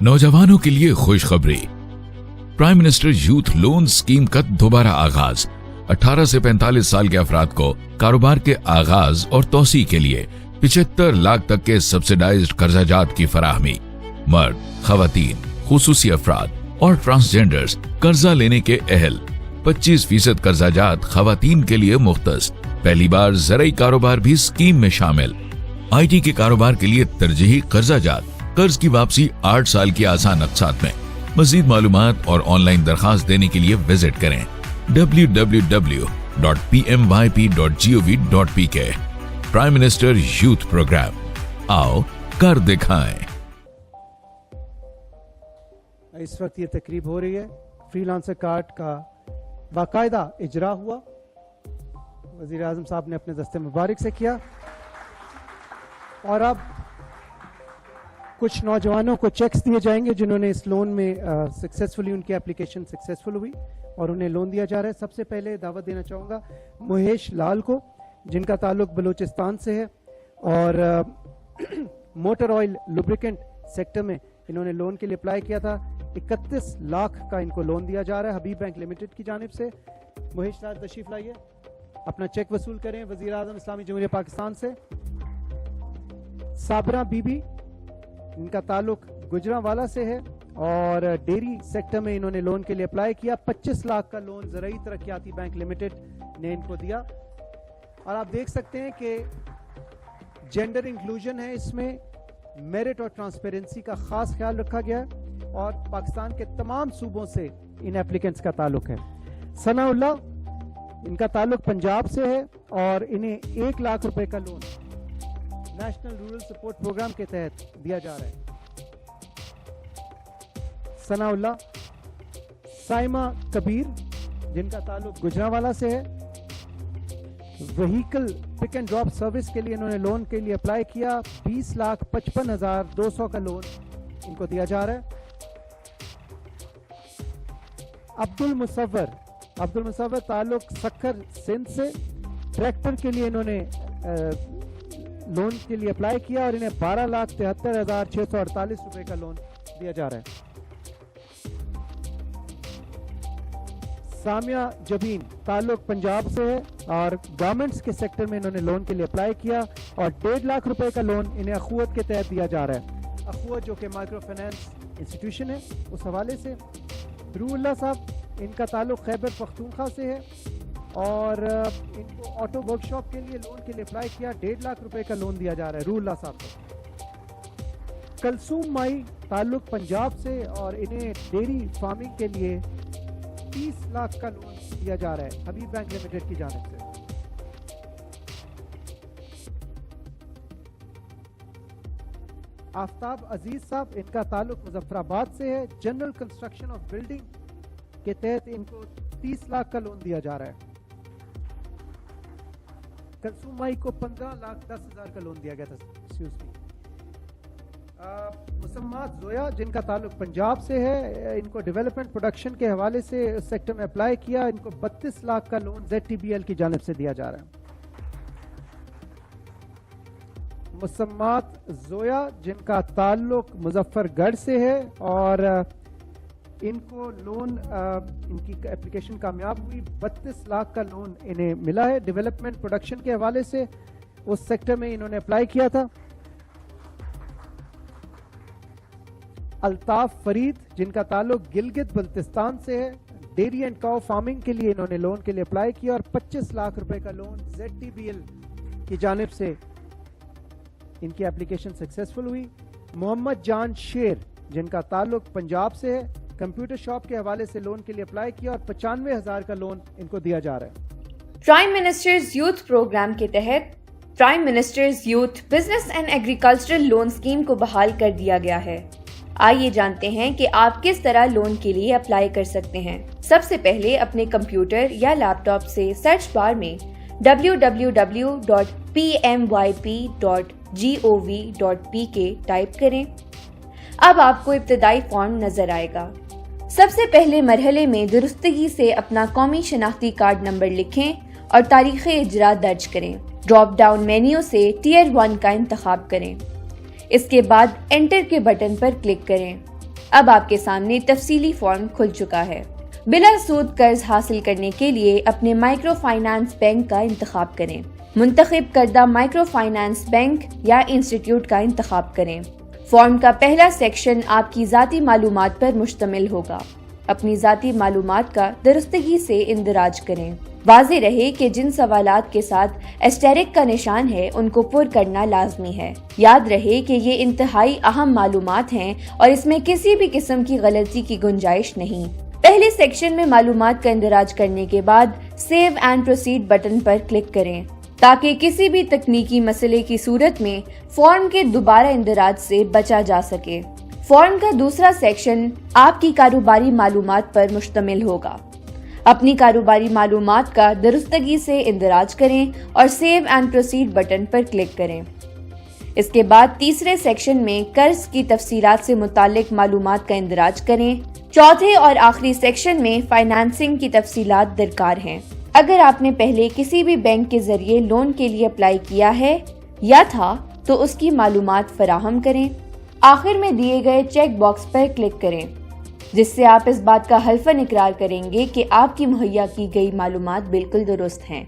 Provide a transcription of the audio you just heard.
नौजवानों के लिए खुशखबरी। Prime minister youth loan scheme का दोबारा आगाज। 18 से 45 साल के अफराद को कारोबार के आगाज और तोसी के लिए 75 लाख तक के सब्सिडाइज्ड कर्जाजात की फराहमी। मर्द, खवातीन, खुसूसी अफराद और ट्रांसजेंडर्स कर्जा लेने के अहल। 25% कर्जाजात खवातीन के लिए मुख्तस। पहली बार ज़राई कारोबार भी स्कीम में शामिल। IT के कारोबार के लिए तरजीही कर्जाजात, कर्ज की वापसी 8 साल की आसान अक़सात में। मज़ीद मालूमात और ऑनलाइन दरखास्त देने के लिए विजिट करें www.pmyp.gov.pk। Prime minister youth programme, आओ कर दिखाएं। इस वक्त ये तकरीब हो रही है। फ्रीलांसर कार्ड का बाकायदा इजरा हुआ, वज़ीर आज़म साहब ने अपने दस्ते मुबारक से किया और अब कुछ नौजवानों को चेक्स दिए जाएंगे जिन्होंने इस लोन में सक्सेसफुली उनकी एप्लीकेशन सक्सेसफुल हुई और उन्हें लोन दिया जा रहा है। सबसे पहले दावत देना चाहूँगा महेश लाल को, जिनका ताल्लुक बलूचिस्तान से है और मोटर ऑयल लुब्रिकेंट सेक्टर में इन्होंने लोन के लिए अप्लाई किया था। 31 लाख का इनको लोन दिया जा रहा है हबीब बैंक लिमिटेड की जानिब से। महेश लाल तशरीफ लाइए, अपना चेक वसूल करें वज़ीर आज़म इस्लामी जमहूरिया पाकिस्तान से। साबरा बीबी, इनका ताल्लुक गुजरांवाला से है और डेयरी सेक्टर में इन्होंने लोन के लिए अप्लाई किया। 25 लाख का लोन ज़राई तरक्याती बैंक लिमिटेड ने इनको दिया और आप देख सकते हैं कि जेंडर इंक्लूजन है, इसमें मेरिट और ट्रांसपेरेंसी का खास ख्याल रखा गया है और पाकिस्तान के तमाम सूबों से इन एप्लीकेंट्स का ताल्लुक है। सनाउल्लाह, इनका ताल्लुक पंजाब से है और इन्हें 1 लाख रुपए का loan national rural support programme के तहत दिया जा रहा है। सनाउल्लाह। साइमा कबीर, जिनका ताल्लुक गुजरांवाला से है, vehicle pick and drop service के लिए इन्होंने लोन के लिए अप्लाई किया। 20,55,200 का लोन इनको दिया जा रहा है। अब्दुल मुसव्वर ताल्लुक सखर सिंध से, ट्रैक्टर के लिए इन्होंने लोन के लिए अप्लाई किया और इन्हें 12,73,648 रुपए का लोन दिया जा रहा है। सामिया जबीन, ताल्लुक पंजाब से है और गारमेंट्स के सेक्टर में इन्होंने लोन के लिए अप्लाई किया और 1.5 लाख रुपए का लोन इन्हें अखुवत के तहत दिया जा रहा है। अखुवत जो कि माइक्रो फाइनेंस इंस्टीट्यूशन है, उस हवाले से। रूहुल्लाह साहब, इनका ताल्लुक खैबर पख्तूनख्वा से है और इनको ऑटो वर्कशॉप के लिए लोन के लिए अप्लाई किया। 1.5 लाख रुपए का लोन दिया जा रहा है रूहुल्लाह साहब को। कलसूम माई, ताल्लुक पंजाब से और इन्हें डेयरी फार्मिंग के लिए 30 लाख का लोन दिया जा रहा है हबीब बैंक लिमिटेड की जानिब से। आफ्ताब अजीज साहब, इनका ताल्लुक मुजफ्फराबाद से है। जनरल कंस्ट्रक्शन ऑफ बिल्डिंग के तहत इनको 30 लाख का लोन दिया जा रहा है। कंसूमाई को 15,10,000 का लोन दिया गया था। मुसम्मात जोया, जिनका ताल्लुक पंजाब से है, इनको डेवलपमेंट प्रोडक्शन के हवाले से इस सेक्टर में अप्लाई किया। इनको 32 लाख का लोन ZTBL की जानिब से दिया जा रहा है। मुसम्मात जोया, जिनका ताल्लुक मुजफ्फरगढ़ से है और इनको लोन इनकी एप्लीकेशन कामयाब हुई। 32 लाख का लोन इन्हें मिला है डेवलपमेंट प्रोडक्शन के हवाले से, उस सेक्टर में इन्होंने अप्लाई किया था। अल्ताफ फरीद, जिनका ताल्लुक गिलगित बल्तिस्तान से है, डेयरी एंड काउ फार्मिंग के लिए इन्होंने लोन के लिए अप्लाई किया और 25 लाख रुपए का लोन ZTBL की जानिब से इनकी एप्लीकेशन सक्सेसफुल हुई। मोहम्मद जान शेर, जिनका ताल्लुक पंजाब से है, कंप्यूटर शॉप के हवाले से लोन के लिए अप्लाई किया और 95,000 का लोन इनको दिया जा रहा है। प्राइम मिनिस्टर्स यूथ प्रोग्राम के तहत prime ministers youth business and agricultural loan scheme को बहाल कर दिया गया है। आइए जानते हैं कि आप किस तरह लोन के लिए अप्लाई कर सकते हैं। सबसे पहले अपने कंप्यूटर या लैपटॉप से सर्च बार में www.pmyp.gov.pk टाइप करें। अब आपको इब्तदाई फॉर्म नजर आएगा। सबसे पहले मरहले में दुरुस्तगी से अपना कौमी शनाख्ती कार्ड नंबर लिखें और तारीख इजरा दर्ज करें। ड्रॉप डाउन मेन्यू से टियर 1 का इंतखाब करें। इसके बाद एंटर के बटन पर क्लिक करें। اب آپ کے سامنے تفصیلی فارم کھل چکا ہے۔ بلا سود قرض حاصل کرنے کے لیے اپنے مائکرو فائنانس بینک کا انتخاب کریں۔ منتخب کردہ مائکرو فائنانس بینک یا انسٹیٹیوٹ کا انتخاب کریں۔ فارم کا پہلا سیکشن آپ کی ذاتی معلومات پر مشتمل ہوگا۔ اپنی ذاتی معلومات کا درستگی سے اندراج کریں۔ واضح رہے کہ جن سوالات کے ساتھ ایسٹیرک کا نشان ہے ان کو پر کرنا لازمی ہے۔ یاد رہے کہ یہ انتہائی اہم معلومات ہیں اور اس میں کسی بھی قسم کی غلطی کی گنجائش نہیں۔ پہلے سیکشن میں معلومات کا اندراج کرنے کے بعد save and proceed button per click کریں تاکہ کسی بھی تکنیکی مسئلے کی صورت میں فارم کے دوبارہ اندراج سے بچا جا سکے۔ فارم کا دوسرا سیکشن آپ کی کاروباری معلومات پر مشتمل ہوگا۔ اپنی کاروباری معلومات کا درستگی سے اندراج کریں اور save and proceed button per click کریں۔ اس کے بعد تیسرے سیکشن میں قرض کی تفصیلات سے متعلق معلومات کا اندراج کریں۔ چوتھے اور آخری سیکشن میں فائنانسنگ کی تفصیلات درکار ہیں۔ اگر آپ نے پہلے کسی بھی بینک کے ذریعے لون کے لیے اپلائی کیا ہے یا تھا تو اس کی معلومات فراہم کریں۔ آخر میں دیے گئے چیک باکس پر کلک کریں جس سے آپ اس بات کا حلفاً اقرار کریں گے کہ آپ کی مہیا کی گئی معلومات بالکل درست ہیں۔